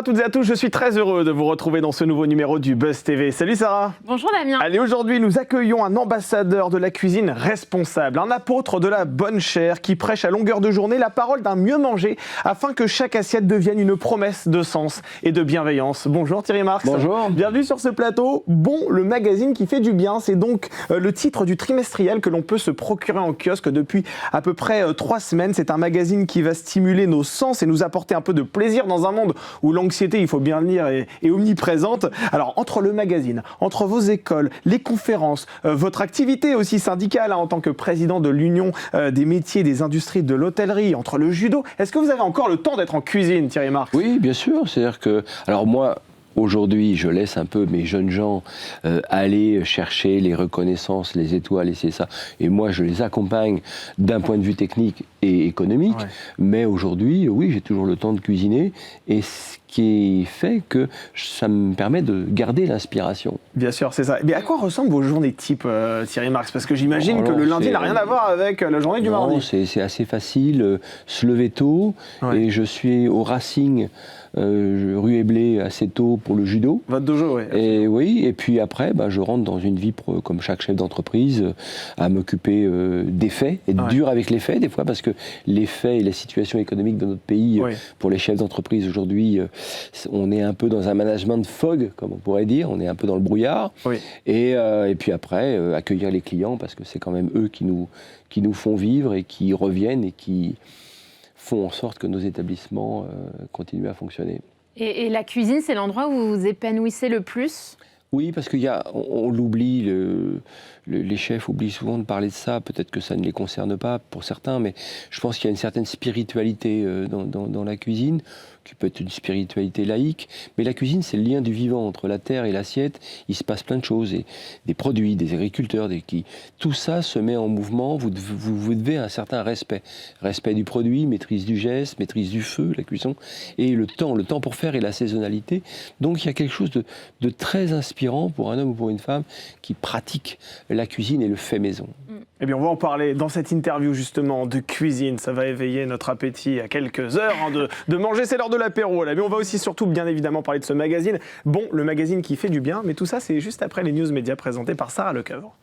à toutes et à tous, je suis très heureux de vous retrouver dans ce nouveau numéro du Buzz TV. Salut Sarah. Bonjour Damien. Allez, aujourd'hui nous accueillons un ambassadeur de la cuisine responsable, un apôtre de la bonne chère qui prêche à longueur de journée la parole d'un mieux manger afin que chaque assiette devienne une promesse de sens et de bienveillance. Bonjour Thierry Marx. Bonjour. Bienvenue sur ce plateau. Bon, le magazine qui fait du bien, c'est donc le titre du trimestriel que l'on peut se procurer en kiosque depuis à peu près 3 semaines. C'est un magazine qui va stimuler nos sens et nous apporter un peu de plaisir dans un monde où l'anxiété, il faut bien le dire, est omniprésente. Alors, entre le magazine, entre vos écoles, les conférences, votre activité aussi syndicale en tant que président de l'Union des métiers et des industries de l'hôtellerie, entre le judo, est-ce que vous avez encore le temps d'être en cuisine, Thierry Marx ? Oui, bien sûr. C'est-à-dire que... Alors moi... Aujourd'hui, je laisse un peu mes jeunes gens aller chercher les reconnaissances, les étoiles, et c'est ça. Et moi, je les accompagne d'un point de vue technique et économique. Ouais. Mais aujourd'hui, oui, j'ai toujours le temps de cuisiner. Et ce qui fait que ça me permet de garder l'inspiration. Bien sûr, c'est ça. Mais à quoi ressemblent vos journées type, Thierry Marx ? Parce que j'imagine que le lundi n'a rien à voir avec la journée du mardi. Non, c'est assez facile. Se lever tôt. Ouais. Et je suis au Racing. Rue Éblé assez tôt pour le judo. Votre dojo, oui. Et oui, et puis après, je rentre dans une vie comme chaque chef d'entreprise, à m'occuper des faits, être dur avec les faits des fois, parce que les faits et la situation économique de notre pays, pour les chefs d'entreprise aujourd'hui, on est un peu dans un management de fog, comme on pourrait dire, on est un peu dans le brouillard. Oui. Et puis après, accueillir les clients, parce que c'est quand même eux qui nous font vivre et qui reviennent et qui font en sorte que nos établissements continuent à fonctionner. Et la cuisine, c'est l'endroit où vous vous épanouissez le plus ? Oui, parce on l'oublie, les chefs oublient souvent de parler de ça, peut-être que ça ne les concerne pas pour certains, mais je pense qu'il y a une certaine spiritualité dans la cuisine, qui peut être une spiritualité laïque, mais la cuisine, c'est le lien du vivant entre la terre et l'assiette. Il se passe plein de choses, et des produits, des agriculteurs, tout ça se met en mouvement. Vous devez un certain respect du produit, maîtrise du geste, maîtrise du feu, la cuisson, et le temps pour faire et la saisonnalité. Donc il y a quelque chose de très inspirant pour un homme ou pour une femme qui pratique la cuisine et le fait maison. Eh bien, on va en parler dans cette interview justement de cuisine. Ça va éveiller notre appétit à quelques heures de manger. C'est l'heure de l'apéro. Mais on va aussi surtout bien évidemment parler de ce magazine. Bon, le magazine qui fait du bien. Mais tout ça, c'est juste après les news médias présentées par Sarah Lecoeuvre.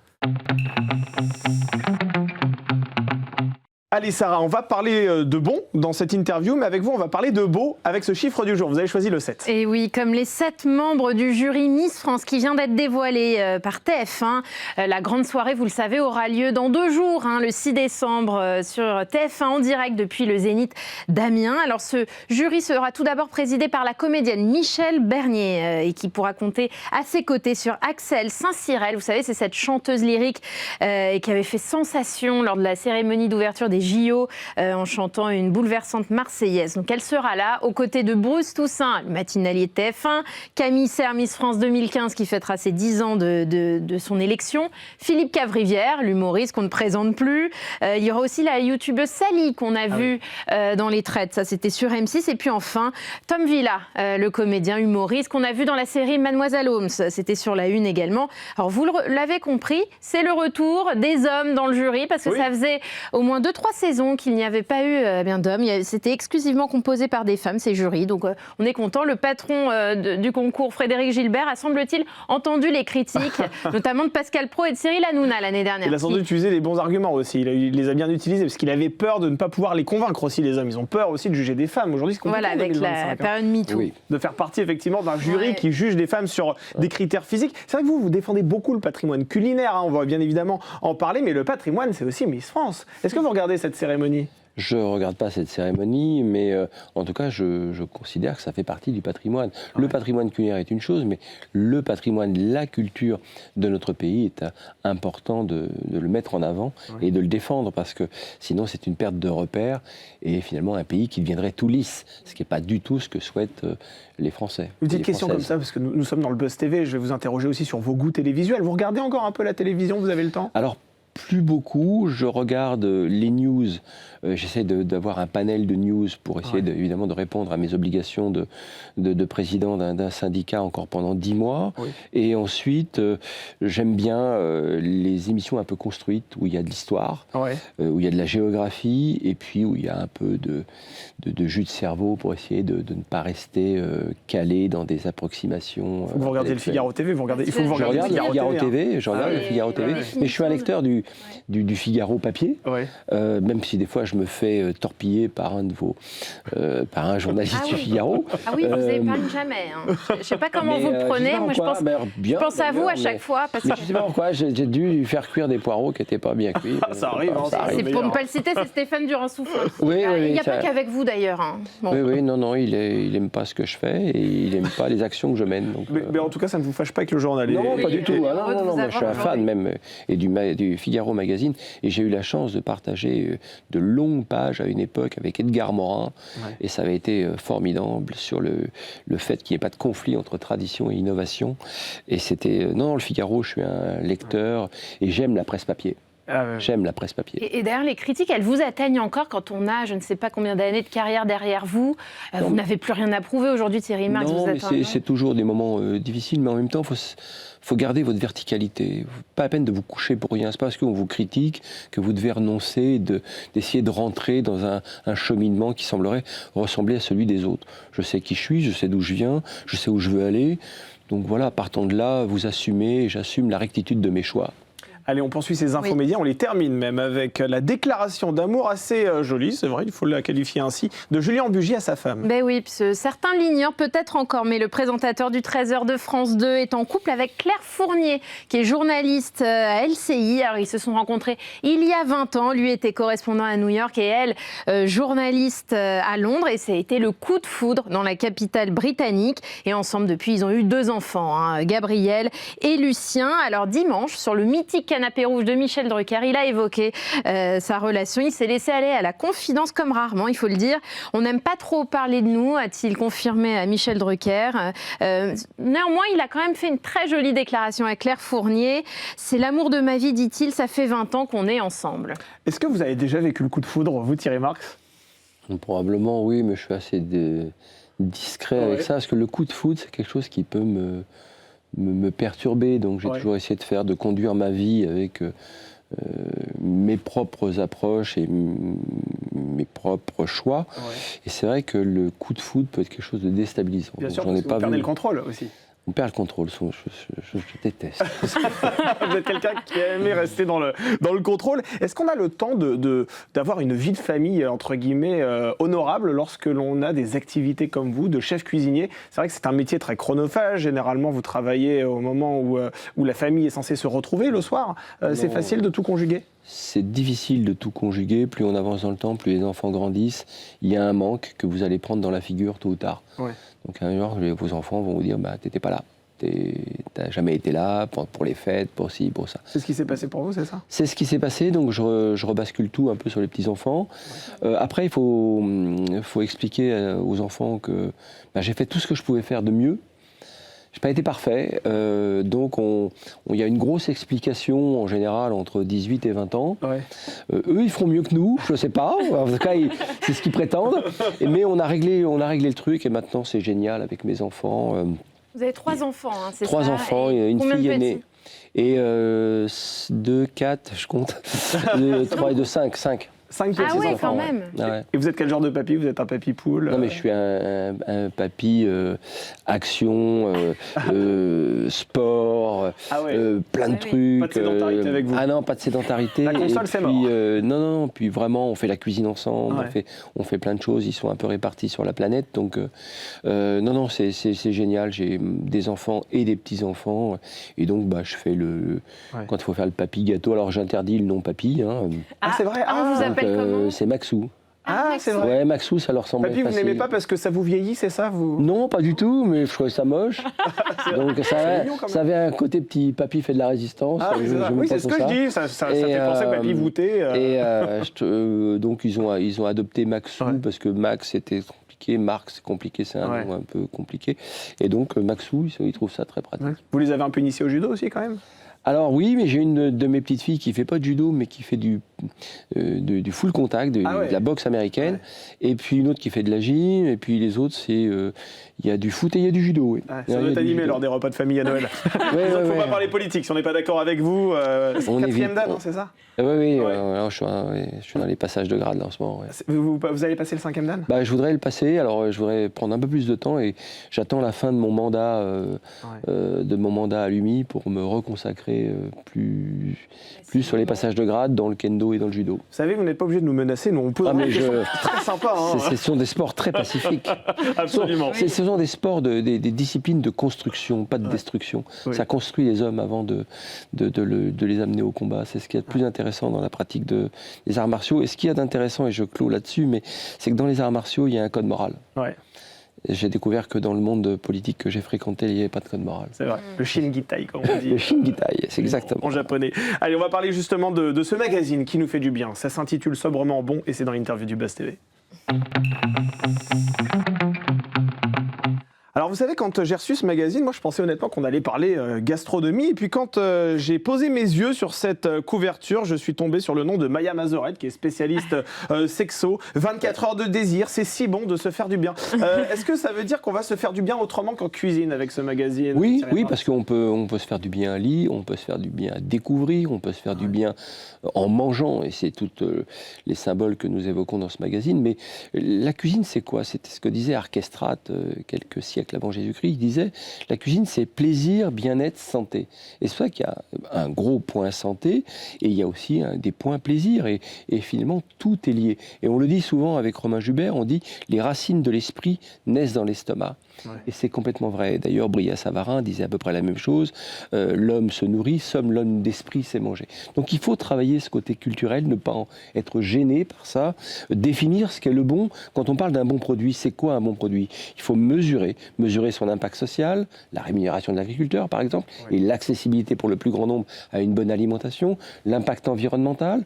Allez Sarah, on va parler de bon dans cette interview, mais avec vous, on va parler de beau avec ce chiffre du jour. Vous avez choisi le 7. Et oui, comme les 7 membres du jury Miss France qui vient d'être dévoilé par TF1. La grande soirée, vous le savez, aura lieu dans 2 jours, le 6 décembre, sur TF1 en direct depuis le Zénith d'Amiens. Alors ce jury sera tout d'abord présidé par la comédienne Michèle Bernier et qui pourra compter à ses côtés sur Axel Saint-Cyrel. Vous savez, c'est cette chanteuse lyrique qui avait fait sensation lors de la cérémonie d'ouverture des JO en chantant une bouleversante marseillaise. Donc elle sera là aux côtés de Bruce Toussaint, le matinalier de TF1, Camille Serre, Miss France 2015 qui fêtera ses 10 ans de son élection, Philippe Cavrivière, l'humoriste qu'on ne présente plus. Il y aura aussi la youtubeuse Sally qu'on a vue dans Les Traites, ça c'était sur M6. Et puis enfin Tom Villa, le comédien humoriste qu'on a vu dans la série Mademoiselle Holmes, c'était sur la Une également. Alors vous l'avez compris, c'est le retour des hommes dans le jury parce que ça faisait au moins 2-3 saisons qu'il n'y avait pas eu d'hommes. C'était exclusivement composé par des femmes, ces jurys. Donc on est content. Le patron du concours, Frédéric Gilbert, a semble-t-il entendu les critiques, notamment de Pascal Praud et de Cyril Hanouna l'année dernière. Il a sans doute utilisé les bons arguments aussi. Il les a bien utilisés parce qu'il avait peur de ne pas pouvoir les convaincre aussi, les hommes. Ils ont peur aussi de juger des femmes. Aujourd'hui, c'est compliqué. Voilà, avec la période MeToo. Oui. De faire partie effectivement d'un jury qui juge des femmes sur des critères physiques. C'est vrai que vous défendez beaucoup le patrimoine culinaire. On va bien évidemment en parler, mais le patrimoine, c'est aussi Miss France. Est-ce que vous regardez cette cérémonie ? Je ne regarde pas cette cérémonie, mais en tout cas, je considère que ça fait partie du patrimoine. Le patrimoine culinaire est une chose, mais le patrimoine, la culture de notre pays est important de le mettre en avant et de le défendre, parce que sinon c'est une perte de repères et finalement un pays qui deviendrait tout lisse, ce qui n'est pas du tout ce que souhaitent les Français. Une petite question comme ça, parce que nous sommes dans le Buzz TV, je vais vous interroger aussi sur vos goûts télévisuels. Vous regardez encore un peu la télévision, vous avez le temps ? Alors, plus beaucoup. Je regarde les news. J'essaie d'avoir un panel de news pour essayer évidemment de répondre à mes obligations de président d'un syndicat encore pendant 10 mois. Oui. Et ensuite, j'aime bien les émissions un peu construites où il y a de l'histoire, où il y a de la géographie et puis où il y a un peu de jus de cerveau pour essayer de ne pas rester calé dans des approximations. Vous regardez le Figaro TV, il faut que vous regardiez le Figaro TV. Je regarde le Figaro TV, mais je suis un lecteur du Figaro papier, même si des fois je me fais torpiller par un journaliste du Figaro. Ah oui, vous n'épargnez jamais. Hein. Je ne sais pas comment vous le prenez. Moi, je pense à vous à chaque fois. Parce que... Je ne sais pas pourquoi, j'ai dû faire cuire des poireaux qui n'étaient pas bien cuits. Ça arrive. C'est pour ne pas le citer, c'est Stéphane Durand-Souffle. Il n'y a pas qu'avec vous d'ailleurs. Hein. Bon. Oui, non, il n'aime pas ce que je fais et il n'aime pas les actions que je mène. Donc, mais en tout cas, ça ne vous fâche pas avec le journal? Non, pas du tout. Non, je suis un fan même et du Figaro Magazine. Et j'ai eu la chance de partager de longues pages à une époque avec Edgar Morin. Et ça avait été formidable sur le fait qu'il n'y ait pas de conflit entre tradition et innovation. Et c'était... Non, le Figaro, je suis un lecteur et j'aime la presse papier. J'aime la presse papier. Et d'ailleurs, les critiques, elles vous atteignent encore quand on a, je ne sais pas combien d'années de carrière derrière vous. Vous n'avez plus rien à prouver aujourd'hui, Thierry Marx. Non, mais c'est toujours des moments difficiles, mais en même temps, faut garder votre verticalité. Pas la peine de vous coucher pour rien. C'est pas parce qu'on vous critique que vous devez renoncer, d'essayer de rentrer dans un cheminement qui semblerait ressembler à celui des autres. Je sais qui je suis, je sais d'où je viens, je sais où je veux aller. Donc voilà, partant de là, vous assumez, et j'assume la rectitude de mes choix. Allez, on poursuit ces infos médias, on les termine même avec la déclaration d'amour assez jolie, c'est vrai, il faut la qualifier ainsi, de Julien Bugier à sa femme. Ben oui, certains l'ignorent peut-être encore, mais le présentateur du 13h de France 2 est en couple avec Claire Fournier, qui est journaliste à LCI. Alors, ils se sont rencontrés il y a 20 ans. Lui était correspondant à New York et elle, journaliste à Londres. Et ça a été le coup de foudre dans la capitale britannique. Et ensemble, depuis, ils ont eu 2 enfants, Gabriel et Lucien. Alors, dimanche, sur le mythique canapé rouge de Michel Drucker, il a évoqué sa relation. Il s'est laissé aller à la confidence comme rarement, il faut le dire. On n'aime pas trop parler de nous, a-t-il confirmé à Michel Drucker. Néanmoins, il a quand même fait une très jolie déclaration à Claire Fournier. C'est l'amour de ma vie, dit-il, ça fait 20 ans qu'on est ensemble. Est-ce que vous avez déjà vécu le coup de foudre, vous, Thierry Marx? Probablement, oui, mais je suis assez discret avec ça, parce que le coup de foudre, c'est quelque chose qui peut me perturber, donc j'ai toujours essayé de conduire ma vie avec mes propres approches et mes propres choix. Et c'est vrai que le coup de foudre peut être quelque chose de déstabilisant. Bien sûr, parce que vous perdez le contrôle aussi. On perd le contrôle, je déteste. Vous êtes quelqu'un qui aime rester dans le contrôle. Est-ce qu'on a le temps d'avoir une vie de famille, entre guillemets, honorable lorsque l'on a des activités comme vous, de chef cuisinier? C'est vrai que c'est un métier très chronophage. Généralement, vous travaillez au moment où la famille est censée se retrouver le soir. C'est facile de tout conjuguer? C'est difficile de tout conjuguer. Plus on avance dans le temps, plus les enfants grandissent. Il y a un manque que vous allez prendre dans la figure tôt ou tard. Donc un jour, vos enfants vont vous dire t'étais pas là. T'as jamais été là pour les fêtes, pour ci, pour ça. C'est ce qui s'est passé pour vous, c'est ça? C'est ce qui s'est passé, donc je rebascule tout un peu sur les petits-enfants. Après, il faut expliquer aux enfants que j'ai fait tout ce que je pouvais faire de mieux. J'ai pas été parfait, donc il y a une grosse explication en général entre 18 et 20 ans. Eux, ils feront mieux que nous, je sais pas, en tout cas, c'est ce qu'ils prétendent. Mais on a réglé le truc et maintenant c'est génial avec mes enfants. Vous avez 3 enfants, hein, c'est ça? 3 enfants, et une fille aînée. Et 2, 4, je compte, 3 et 2, 5. 5 petits enfants. Quand même. Et vous êtes quel genre de papy? Vous êtes un papy poule? Non, mais je suis un papy action, sport, plein de trucs. Pas de sédentarité avec vous? Ah non, pas de sédentarité. La console, c'est mort. Non, puis vraiment, on fait la cuisine ensemble, on fait plein de choses, ils sont un peu répartis sur la planète. Donc, non, c'est génial. J'ai des enfants et des petits-enfants. Et donc, je fais quand il faut faire le papy gâteau, alors j'interdis le non papy. C'est vrai? On vous appelle comment? C'est Maxou. Ah, c'est vrai. Ouais, Maxou, ça leur semble papy, facile. Vous n'aimez pas parce que ça vous vieillit, c'est ça vous? Non, pas du tout, mais je trouvais ça moche. Donc ça avait un côté petit papy fait de la résistance. Oui, c'est ce que je dis, ça fait penser que papy voûté. Donc ils ont adopté Maxou parce que Max était compliqué, Marc c'est compliqué, c'est un nom un peu compliqué. Et donc Maxou, ils trouvent ça très pratique. Vous les avez un peu initiés au judo aussi quand même? Alors oui, mais j'ai une de mes petites filles qui fait pas de judo, mais qui fait du full contact, de la boxe américaine, et puis une autre qui fait de la gym, et puis les autres, c'est il y a du foot et il y a du judo. Oui. Ça doit être animé lors des repas de famille à Noël. Il ne faut pas parler politique, si on n'est pas d'accord avec vous. C'est le 4e dan, c'est ça? Oui, je suis dans les passages de grade là, en ce moment. Ouais. Vous allez passer le 5e dan? Je voudrais le passer, alors je voudrais prendre un peu plus de temps, et j'attends la fin de mon mandat, à l'UMI pour me reconsacrer plus sur les passages de grade dans le kendo et dans le judo. Vous savez, vous n'êtes pas obligé de nous menacer, nous on pose très sympa. Ce sont des sports très pacifiques. Absolument. Ce sont des sports, des disciplines de construction, pas de destruction. Oui. Ça construit les hommes avant de les amener au combat. C'est ce qu'il y a de plus intéressant dans la pratique des arts martiaux. Et ce qu'il y a d'intéressant, et je clôt là-dessus, mais c'est que dans les arts martiaux, il y a un code moral. Ouais. J'ai découvert que dans le monde politique que j'ai fréquenté, il n'y avait pas de code moral. C'est vrai, le Shingitai, comme on dit. Le Shingitai, c'est exactement. En japonais. Allez, on va parler justement de ce magazine qui nous fait du bien. Ça s'intitule Sobrement Bon et c'est dans l'interview du Buzz TV. Alors vous savez, quand j'ai reçu ce magazine, moi je pensais honnêtement qu'on allait parler gastronomie. Et puis quand j'ai posé mes yeux sur cette couverture, je suis tombé sur le nom de Maya Mazorette, qui est spécialiste sexo. 24 heures de désir, c'est si bon de se faire du bien. Est-ce que ça veut dire qu'on va se faire du bien autrement qu'en cuisine avec ce magazine? Oui, parce qu'on peut se faire du bien à lit, on peut se faire du bien à découvrir, on peut se faire du bien en mangeant. Et c'est tous les symboles que nous évoquons dans ce magazine. Mais la cuisine, c'est quoi? C'était ce que disait Archestrate quelques siècles avant Jésus-Christ. Il disait, la cuisine, c'est plaisir, bien-être, santé. Et c'est vrai qu'il y a un gros point santé, et il y a aussi des points plaisir, et finalement, tout est lié. Et on le dit souvent avec Romain Jubert, on dit, les racines de l'esprit naissent dans l'estomac. Ouais. Et c'est complètement vrai. D'ailleurs, Brillat-Savarin disait à peu près la même chose. L'homme se nourrit, somme l'homme d'esprit sait manger. Donc il faut travailler ce côté culturel, ne pas être gêné par ça, définir ce qu'est le bon. Quand on parle d'un bon produit, c'est quoi un bon produit? Il faut mesurer son impact social, la rémunération de l'agriculteur par exemple, et l'accessibilité pour le plus grand nombre à une bonne alimentation, l'impact environnemental,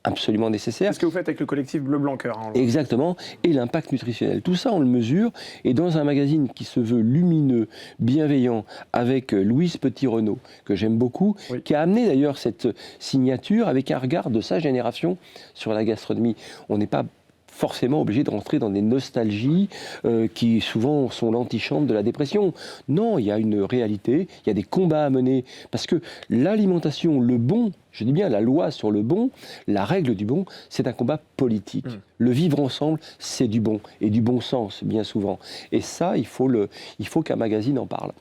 absolument nécessaire. C'est ce que vous faites avec le collectif Bleu Blanc Cœur. Hein, exactement, et l'impact nutritionnel. Tout ça, on le mesure, et dans un magazine qui se veut lumineux, bienveillant, avec Louise Petit-Renaud, que j'aime beaucoup, qui a amené d'ailleurs cette signature avec un regard de sa génération sur la gastronomie. On n'est pas forcément obligé de rentrer dans des nostalgies qui souvent sont l'antichambre de la dépression. Non, il y a une réalité, il y a des combats à mener, parce que l'alimentation, le bon, je dis bien la loi sur le bon, la règle du bon, c'est un combat politique. Le vivre ensemble, c'est du bon, et du bon sens, bien souvent. Et ça, il faut qu'un magazine en parle.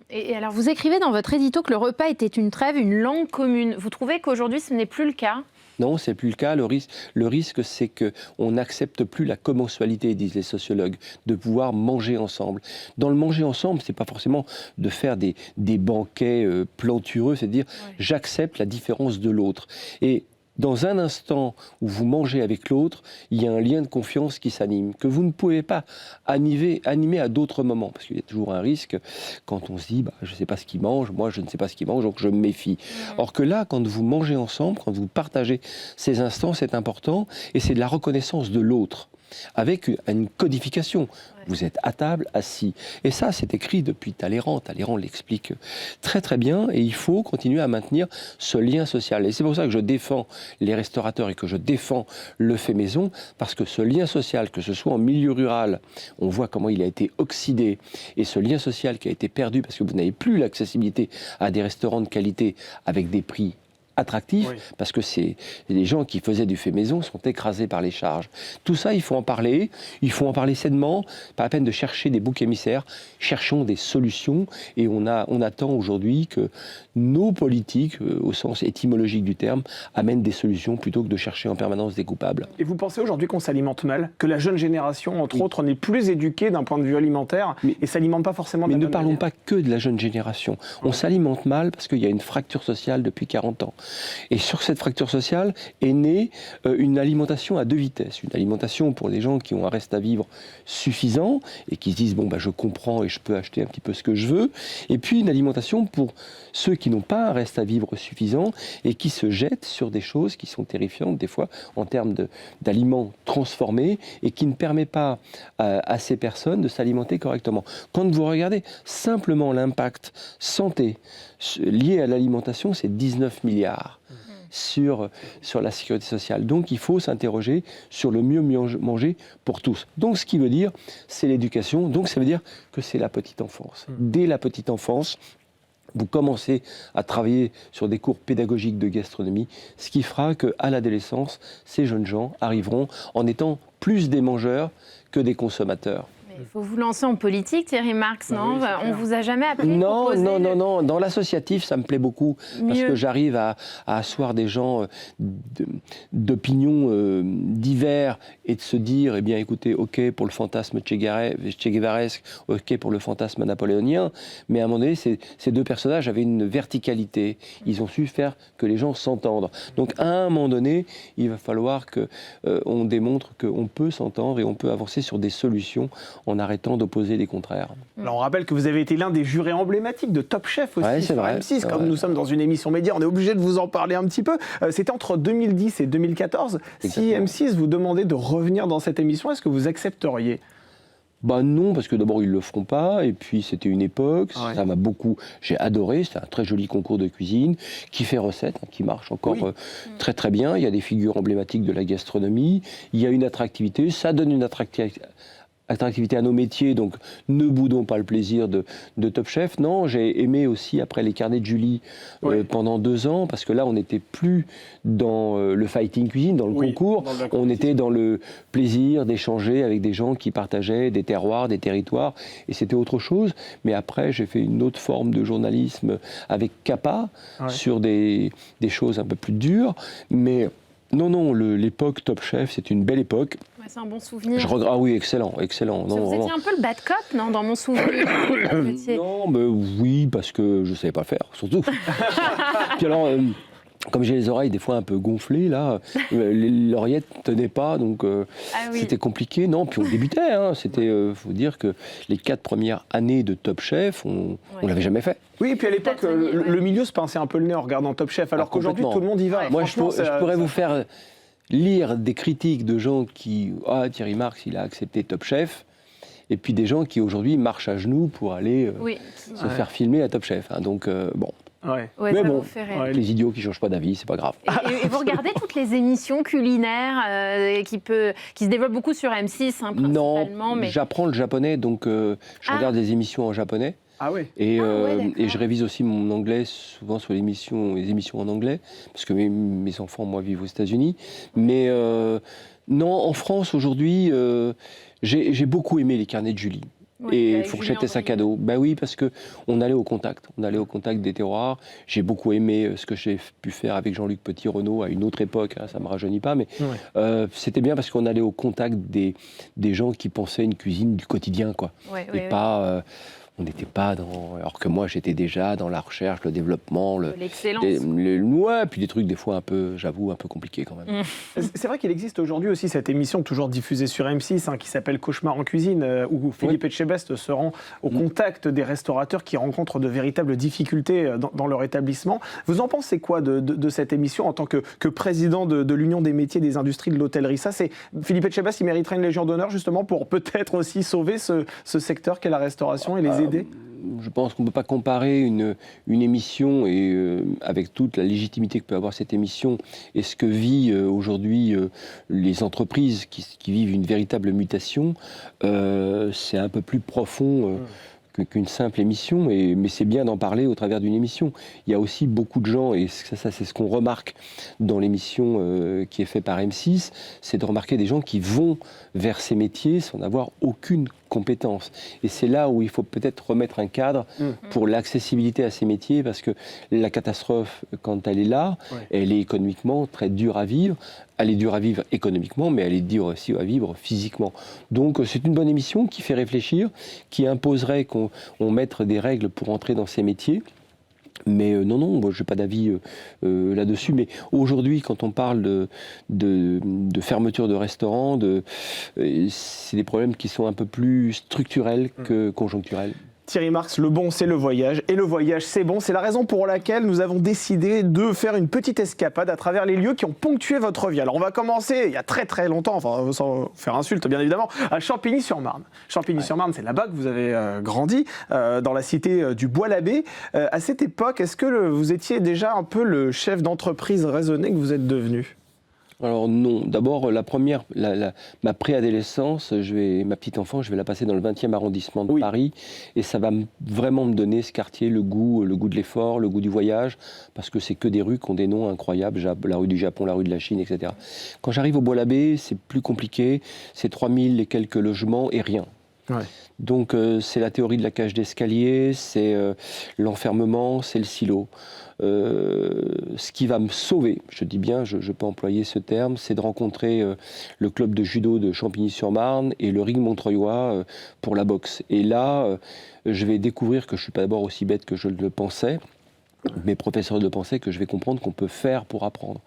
Et alors, vous écrivez dans votre édito que le repas était une trêve, une langue commune. Vous trouvez qu'aujourd'hui, ce n'est plus le cas ? Non, c'est plus le cas. Le risque, c'est qu'on n'accepte plus la commensalité, disent les sociologues, de pouvoir manger ensemble. Dans le manger ensemble, c'est pas forcément de faire des banquets plantureux, c'est de dire j'accepte la différence de l'autre. Et dans un instant où vous mangez avec l'autre, il y a un lien de confiance qui s'anime, que vous ne pouvez pas animer à d'autres moments. Parce qu'il y a toujours un risque quand on se dit je ne sais pas ce qu'il mange, moi je ne sais pas ce qu'il mange, donc je me méfie. Or que là, quand vous mangez ensemble, quand vous partagez ces instants, c'est important, et c'est de la reconnaissance de l'autre, avec une codification. Vous êtes à table, assis. Et ça, c'est écrit depuis Talleyrand. Talleyrand l'explique très très bien, et il faut continuer à maintenir ce lien social. Et c'est pour ça que je défends les restaurateurs et que je défends le fait maison, parce que ce lien social, que ce soit en milieu rural, on voit comment il a été oxydé, et ce lien social qui a été perdu parce que vous n'avez plus l'accessibilité à des restaurants de qualité avec des prix attractif, parce que les gens qui faisaient du fait maison sont écrasés par les charges. Tout ça, il faut en parler sainement, pas la peine de chercher des boucs émissaires, cherchons des solutions, et on attend aujourd'hui que nos politiques, au sens étymologique du terme, amènent des solutions plutôt que de chercher en permanence des coupables. Et vous pensez aujourd'hui qu'on s'alimente mal, que la jeune génération, entre autres, n'est plus éduquée d'un point de vue alimentaire et s'alimente pas forcément de la bonne manière ? Mais ne parlons pas que de la jeune génération. On s'alimente mal parce qu'il y a une fracture sociale depuis 40 ans. Et sur cette fracture sociale est née une alimentation à 2 vitesses. Une alimentation pour les gens qui ont un reste à vivre suffisant et qui se disent bon, je comprends et je peux acheter un petit peu ce que je veux. Et puis une alimentation pour ceux qui n'ont pas un reste à vivre suffisant et qui se jettent sur des choses qui sont terrifiantes des fois en termes d'aliments transformés et qui ne permet pas à ces personnes de s'alimenter correctement. Quand vous regardez simplement l'impact santé lié à l'alimentation, c'est 19 milliards sur la sécurité sociale. Donc il faut s'interroger sur le mieux manger pour tous. Donc ce qui veut dire, c'est l'éducation. Donc ça veut dire que c'est la petite enfance. Dès la petite enfance, vous commencez à travailler sur des cours pédagogiques de gastronomie, ce qui fera qu'à l'adolescence, ces jeunes gens arriveront en étant plus des mangeurs que des consommateurs. Il faut vous lancer en politique, Thierry Marx, non? Oui, on vous a jamais appelé? Non. Dans l'associatif, ça me plaît beaucoup parce que j'arrive à asseoir des gens d'opinions divers et de se dire, eh bien, écoutez, ok pour le fantasme che-guévaresque, ok pour le fantasme napoléonien, mais à un moment donné, ces 2 personnages avaient une verticalité. Ils ont su faire que les gens s'entendent. Donc, à un moment donné, il va falloir qu'on démontre qu'on peut s'entendre et on peut avancer sur des solutions en arrêtant d'opposer les contraires. Alors on rappelle que vous avez été l'un des jurés emblématiques de Top Chef aussi sur M6. Comme vrai. Nous sommes dans une émission média, on est obligé de vous en parler un petit peu. C'était entre 2010 et 2014. Exactement. Si M6 vous demandait de revenir dans cette émission, est-ce que vous accepteriez? Non, parce que d'abord ils le feront pas, et puis c'était une époque, Ouais. ça m'a beaucoup, j'ai adoré, c'était un très joli concours de cuisine, qui fait recette, qui marche encore très très bien, il y a des figures emblématiques de la gastronomie, il y a une attractivité, ça donne une attractivité à nos métiers, donc ne boudons pas le plaisir de Top Chef. Non, j'ai aimé aussi, après les carnets de Julie, pendant 2 ans, parce que là, on n'était plus dans le fighting cuisine, dans le concours, on était dans le plaisir d'échanger avec des gens qui partageaient des terroirs, des territoires, et c'était autre chose. Mais après, j'ai fait une autre forme de journalisme avec Capa, sur des choses un peu plus dures, mais... Non, l'époque Top Chef, c'est une belle époque. Ouais, c'est un bon souvenir. Ah oui, excellent. Vous étiez un peu le bad cop, non, dans mon souvenir? Non, mais oui, parce que je ne savais pas le faire, surtout. Puis alors, comme j'ai les oreilles des fois un peu gonflées, là, l'oreillette ne tenait pas, donc c'était compliqué. Non, puis on débutait. C'était, faut dire que les 4 premières années de Top Chef, on ne l'avait jamais fait. Oui, et puis à l'époque, le milieu se pinçait un peu le nez en regardant Top Chef, alors qu'aujourd'hui, tout le monde y va. Moi, je pourrais vous faire lire des critiques de gens qui... Ah, Thierry Marx, il a accepté Top Chef. Et puis des gens qui, aujourd'hui, marchent à genoux pour aller se faire filmer à Top Chef. Hein, donc, bon... mais bon, les idiots qui ne changent pas d'avis, c'est pas grave. Et vous regardez toutes les émissions culinaires qui se développent beaucoup sur M6, principalement. Non, j'apprends le japonais, donc je regarde des émissions en japonais. Ah oui. Et je révise aussi mon anglais, souvent sur les émissions en anglais, parce que mes enfants, moi, vivent aux États-Unis. Mais non, en France, aujourd'hui, j'ai beaucoup aimé les carnets de Julie. Et fourchette et sac à dos. Ben oui, parce qu'on allait au contact. On allait au contact des terroirs. J'ai beaucoup aimé ce que j'ai pu faire avec Jean-Luc Petit-Renaud à une autre époque. Hein, ça ne me rajeunit pas, mais c'était bien parce qu'on allait au contact des gens qui pensaient une cuisine du quotidien, quoi. Pas... on n'était pas dans... Alors que moi, j'étais déjà dans la recherche, le développement... L'excellence. Puis des trucs, des fois, un peu, j'avoue, un peu compliqués quand même. C'est vrai qu'il existe aujourd'hui aussi cette émission, toujours diffusée sur M6, qui s'appelle Cauchemar en cuisine, où Philippe Etchebest se rend au contact des restaurateurs qui rencontrent de véritables difficultés dans leur établissement. Vous en pensez quoi de cette émission en tant que président de l'Union des métiers des industries de l'hôtellerie? Philippe Etchebest, il mériterait une Légion d'honneur justement pour peut-être aussi sauver ce secteur qu'est la restauration et les aider? Je pense qu'on ne peut pas comparer une émission avec toute la légitimité que peut avoir cette émission et ce que vit aujourd'hui les entreprises qui vivent une véritable mutation. C'est un peu plus profond qu'une simple émission, mais c'est bien d'en parler au travers d'une émission. Il y a aussi beaucoup de gens, et ça c'est ce qu'on remarque dans l'émission qui est faite par M6, c'est de remarquer des gens qui vont vers ces métiers sans avoir aucune compétence. Et c'est là où il faut peut-être remettre un cadre pour l'accessibilité à ces métiers, parce que la catastrophe, quand elle est là, elle est économiquement très dure à vivre. Elle est dure à vivre économiquement, mais elle est dure aussi à vivre physiquement. Donc c'est une bonne émission qui fait réfléchir, qui imposerait qu'on mette des règles pour entrer dans ces métiers. Mais non, moi, je n'ai pas d'avis là-dessus. Mais aujourd'hui, quand on parle de fermeture de restaurants, c'est des problèmes qui sont un peu plus structurels que conjoncturels. Thierry Marx, le bon, c'est le voyage, et le voyage, c'est bon. C'est la raison pour laquelle nous avons décidé de faire une petite escapade à travers les lieux qui ont ponctué votre vie. Alors, on va commencer, il y a très très longtemps, enfin, sans faire insulte, bien évidemment, à Champigny-sur-Marne. Champigny-sur-Marne, c'est là-bas que vous avez grandi, dans la cité du Bois-l'Abbé. À cette époque, est-ce que vous étiez déjà un peu le chef d'entreprise raisonné que vous êtes devenu ? Alors non, d'abord ma préadolescence, ma petite enfance, je vais la passer dans le 20e arrondissement de Paris, et ça va vraiment me donner ce quartier, le goût de l'effort, le goût du voyage, parce que c'est que des rues qui ont des noms incroyables, la rue du Japon, la rue de la Chine, etc. Quand j'arrive au Bois-l'Abbé, c'est plus compliqué, c'est 3000 et quelques logements et rien. Ouais. Donc c'est la théorie de la cage d'escalier, c'est l'enfermement, c'est le silo. Ce qui va me sauver, je dis bien, je peux employer ce terme, c'est de rencontrer le club de judo de Champigny-sur-Marne et le ring montreuillois pour la boxe. Et là, je vais découvrir que je ne suis pas d'abord aussi bête que je le pensais. Mes professeurs le pensaient, que je vais comprendre qu'on peut faire pour apprendre.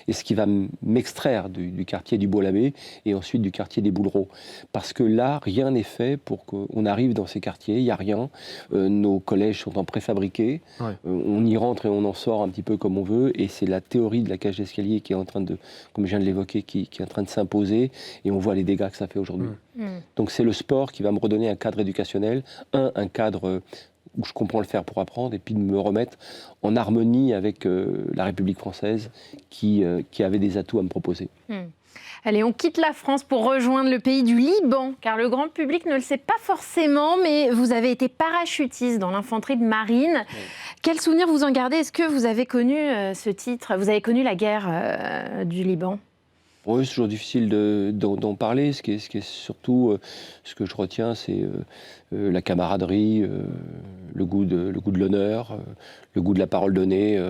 Et ce qui va m'extraire du quartier du Bois-l'Abbé et ensuite du quartier des Boulereaux. Parce que là, rien n'est fait pour qu'on arrive dans ces quartiers, il n'y a rien. Nos collèges sont en préfabriqué, on y rentre et on en sort un petit peu comme on veut, et c'est la théorie de la cage d'escalier qui est en train de, comme je viens de l'évoquer, qui est en train de s'imposer, et on voit les dégâts que ça fait aujourd'hui. Donc c'est le sport qui va me redonner un cadre éducationnel, un cadre où je comprends le faire pour apprendre, et puis de me remettre en harmonie avec la République française qui avait des atouts à me proposer. Allez, on quitte la France pour rejoindre le pays du Liban, car le grand public ne le sait pas forcément, mais vous avez été parachutiste dans l'infanterie de marine. Quel souvenir vous en gardez? Est-ce que vous avez connu ce titre? Vous avez connu la guerre du Liban? Oui, c'est toujours difficile d'en parler. Ce qui est surtout, ce que je retiens, c'est la camaraderie, le goût de l'honneur, le goût de la parole donnée.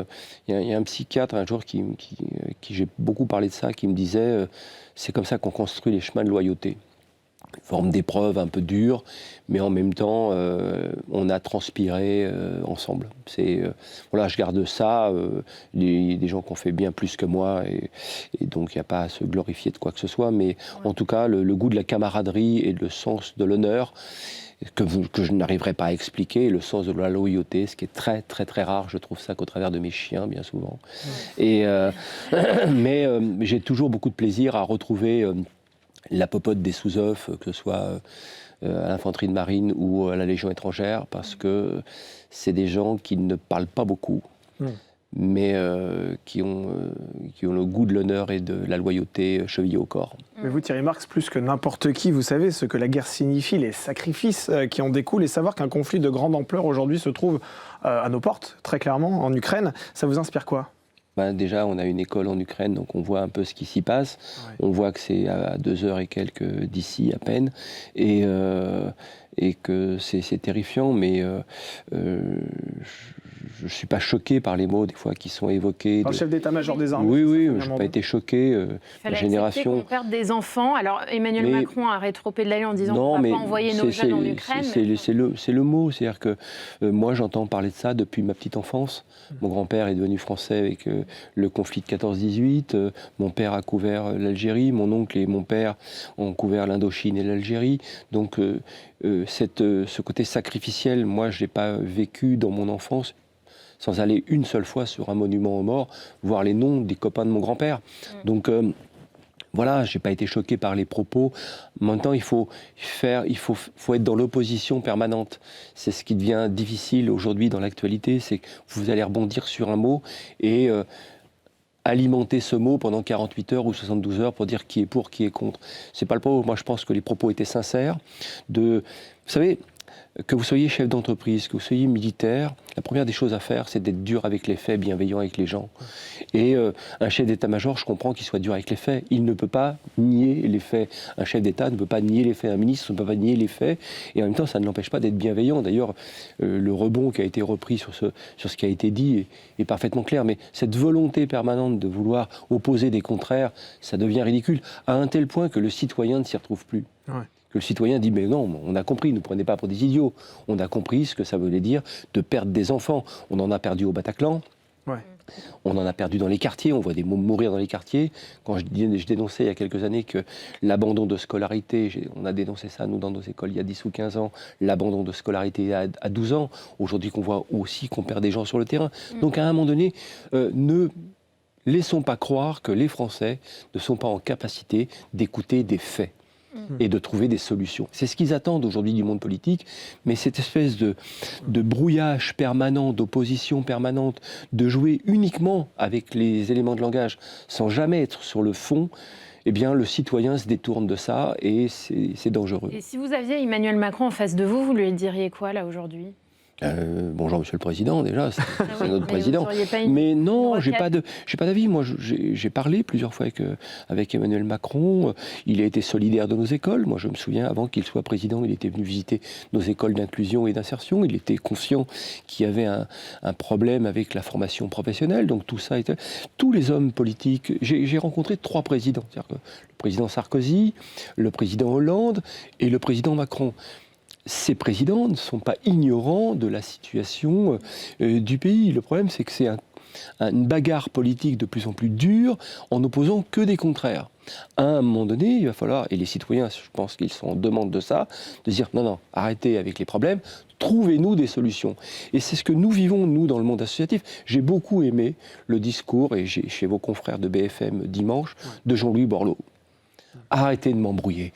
Il y a un psychiatre un jour qui j'ai beaucoup parlé de ça, qui me disait c'est comme ça qu'on construit les chemins de loyauté. Forme d'épreuve un peu dure, mais en même temps, on a transpiré ensemble. Voilà, je garde ça. Des gens qui ont fait bien plus que moi, et donc il n'y a pas à se glorifier de quoi que ce soit. Mais en tout cas, le goût de la camaraderie et le sens de l'honneur, que je n'arriverai pas à expliquer, le sens de la loyauté, ce qui est très très très rare. Je trouve ça qu'au travers de mes chiens, bien souvent. Mais j'ai toujours beaucoup de plaisir à retrouver la popote des sous-ofs, que ce soit à l'infanterie de marine ou à la Légion étrangère, parce que c'est des gens qui ne parlent pas beaucoup, mais qui ont le goût de l'honneur et de la loyauté chevillée au corps. Mais vous, Thierry Marx, plus que n'importe qui, vous savez ce que la guerre signifie, les sacrifices qui en découlent, et savoir qu'un conflit de grande ampleur aujourd'hui se trouve à nos portes, très clairement, en Ukraine, ça vous inspire quoi? Déjà, on a une école en Ukraine, donc on voit un peu ce qui s'y passe. On voit que c'est à 2 heures et quelques d'ici à peine, et que c'est terrifiant, mais je ne suis pas choqué par les mots des fois qui sont évoqués. Par le chef d'état-major des armées. Oui, je n'ai pas été choqué. La génération. Qu'on perde des enfants. Alors Emmanuel Macron a rétropédalé en disant qu'on ne va pas envoyer nos jeunes en Ukraine. C'est le mot, c'est-à-dire que moi j'entends parler de ça depuis ma petite enfance. Mon grand-père est devenu français avec le conflit de 14-18. Mon père a couvert l'Algérie. Mon oncle et mon père ont couvert l'Indochine et l'Algérie. Donc ce côté sacrificiel, moi je ne l'ai pas vécu dans mon enfance, sans aller une seule fois sur un monument aux morts, voir les noms des copains de mon grand-père. Donc voilà, je n'ai pas été choqué par les propos. En même temps, il faut être dans l'opposition permanente. C'est ce qui devient difficile aujourd'hui dans l'actualité, c'est que vous allez rebondir sur un mot et alimenter ce mot pendant 48 heures ou 72 heures pour dire qui est pour, qui est contre. C'est pas le propos. Moi, je pense que les propos étaient sincères. Vous savez, que vous soyez chef d'entreprise, que vous soyez militaire, la première des choses à faire, c'est d'être dur avec les faits, bienveillant avec les gens. Et un chef d'état-major, je comprends qu'il soit dur avec les faits. Il ne peut pas nier les faits. Un chef d'État ne peut pas nier les faits. Un ministre ne peut pas nier les faits. Et en même temps, ça ne l'empêche pas d'être bienveillant. D'ailleurs, le rebond qui a été repris sur ce qui a été dit est parfaitement clair. Mais cette volonté permanente de vouloir opposer des contraires, ça devient ridicule, à un tel point que le citoyen ne s'y retrouve plus. que le citoyen dit mais non, on a compris, ne prenez pas pour des idiots. On a compris ce que ça voulait dire de perdre des enfants. On en a perdu au Bataclan. Ouais. On en a perdu dans les quartiers, on voit des mômes mourir dans les quartiers. Quand je dénonçais il y a quelques années que l'abandon de scolarité, on a dénoncé ça nous dans nos écoles il y a 10 ou 15 ans, l'abandon de scolarité à 12 ans, aujourd'hui qu'on voit aussi qu'on perd des gens sur le terrain. Donc à un moment donné, ne laissons pas croire que les Français ne sont pas en capacité d'écouter des faits et de trouver des solutions. C'est ce qu'ils attendent aujourd'hui du monde politique, mais cette espèce de brouillage permanent, d'opposition permanente, de jouer uniquement avec les éléments de langage sans jamais être sur le fond, eh bien le citoyen se détourne de ça et c'est dangereux. Et si vous aviez Emmanuel Macron en face de vous, vous lui diriez quoi là aujourd'hui ? Bonjour Monsieur le Président, déjà, c'est notre président. Pas mais non, j'ai pas d'avis. Moi, j'ai parlé plusieurs fois avec Emmanuel Macron. Il a été solidaire de nos écoles. Moi, je me souviens, avant qu'il soit président, il était venu visiter nos écoles d'inclusion et d'insertion. Il était conscient qu'il y avait un problème avec la formation professionnelle. Donc tout ça était... Tous les hommes politiques... J'ai rencontré 3 présidents. C'est-à-dire que le président Sarkozy, le président Hollande et le président Macron. Ces présidents ne sont pas ignorants de la situation du pays. Le problème, c'est que c'est une bagarre politique de plus en plus dure en n'opposant que des contraires. À un moment donné, il va falloir, et les citoyens, je pense qu'ils sont en demande de ça, de dire non, arrêtez avec les problèmes, trouvez-nous des solutions. Et c'est ce que nous vivons, nous, dans le monde associatif. J'ai beaucoup aimé le discours, et chez vos confrères de BFM dimanche, de Jean-Louis Borloo. Arrêtez de m'embrouiller.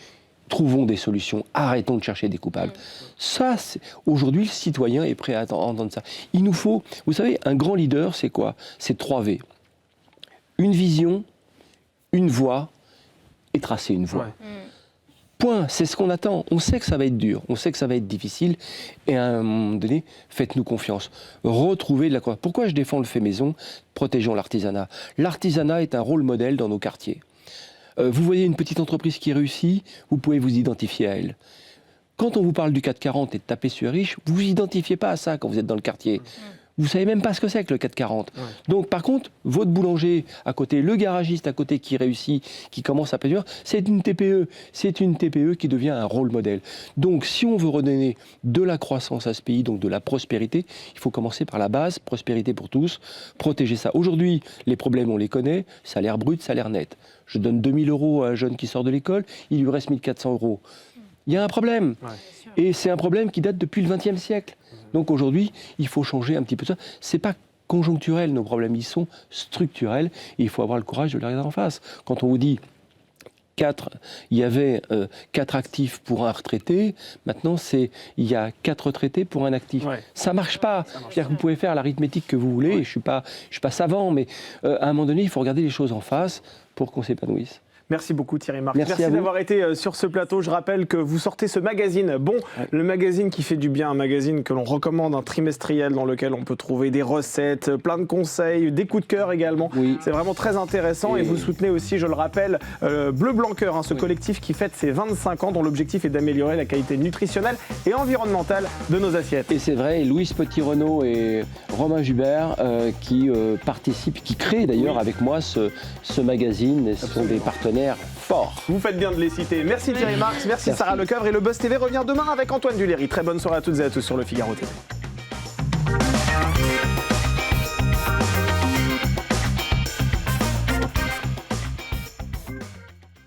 Trouvons des solutions, arrêtons de chercher des coupables. Ça, aujourd'hui, le citoyen est prêt à entendre ça. Il nous faut, vous savez, un grand leader, c'est quoi ? C'est 3 V. Une vision, une voix et tracer une voie. Ouais. Point, c'est ce qu'on attend. On sait que ça va être dur, on sait que ça va être difficile, et à un moment donné, faites-nous confiance. Retrouvez de la confiance. Pourquoi je défends le fait maison ? Protégeons l'artisanat. L'artisanat est un rôle modèle dans nos quartiers. Vous voyez une petite entreprise qui réussit, vous pouvez vous identifier à elle. Quand on vous parle du 440 et de taper sur les riches, vous ne vous identifiez pas à ça quand vous êtes dans le quartier. Vous ne savez même pas ce que c'est que le 440. Ouais. Donc par contre, votre boulanger à côté, le garagiste à côté qui réussit, qui commence à produire, c'est une TPE. C'est une TPE qui devient un rôle modèle. Donc si on veut redonner de la croissance à ce pays, donc de la prospérité, il faut commencer par la base, prospérité pour tous, protéger ça. Aujourd'hui, les problèmes, on les connaît, salaire brut, salaire net. Je donne 2 000 € à un jeune qui sort de l'école, il lui reste 1 400 €. Il y a un problème. Ouais. Et c'est un problème qui date depuis le XXe siècle. Donc aujourd'hui, il faut changer un petit peu ça. C'est pas conjoncturel, nos problèmes, ils sont structurels. Et il faut avoir le courage de les regarder en face. Quand on vous dit il y avait 4 actifs pour un retraité, maintenant il y a 4 retraités pour un actif. Ouais. Ça marche pas. C'est-à-dire que vous pouvez faire l'arithmétique que vous voulez. Ouais. Je suis pas savant, mais à un moment donné, il faut regarder les choses en face pour qu'on s'épanouisse. Merci beaucoup Thierry Marx. Merci d'avoir été sur ce plateau. Je rappelle que vous sortez ce magazine, le magazine qui fait du bien, un magazine que l'on recommande, un trimestriel dans lequel on peut trouver des recettes, plein de conseils, des coups de cœur également. Oui. C'est vraiment très intéressant et vous soutenez aussi, je le rappelle, Bleu Blanc Cœur, ce collectif qui fête ses 25 ans dont l'objectif est d'améliorer la qualité nutritionnelle et environnementale de nos assiettes. Et c'est vrai, Louise Petit-Renaud et Romain Jubert qui participent, qui créent d'ailleurs avec moi ce magazine. Ce sont des partenaires fort. Vous faites bien de les citer. Merci Thierry Marx, merci Sarah Lecoeuvre et le Buzz TV revient demain avec Antoine Duléry. Très bonne soirée à toutes et à tous sur le Figaro TV.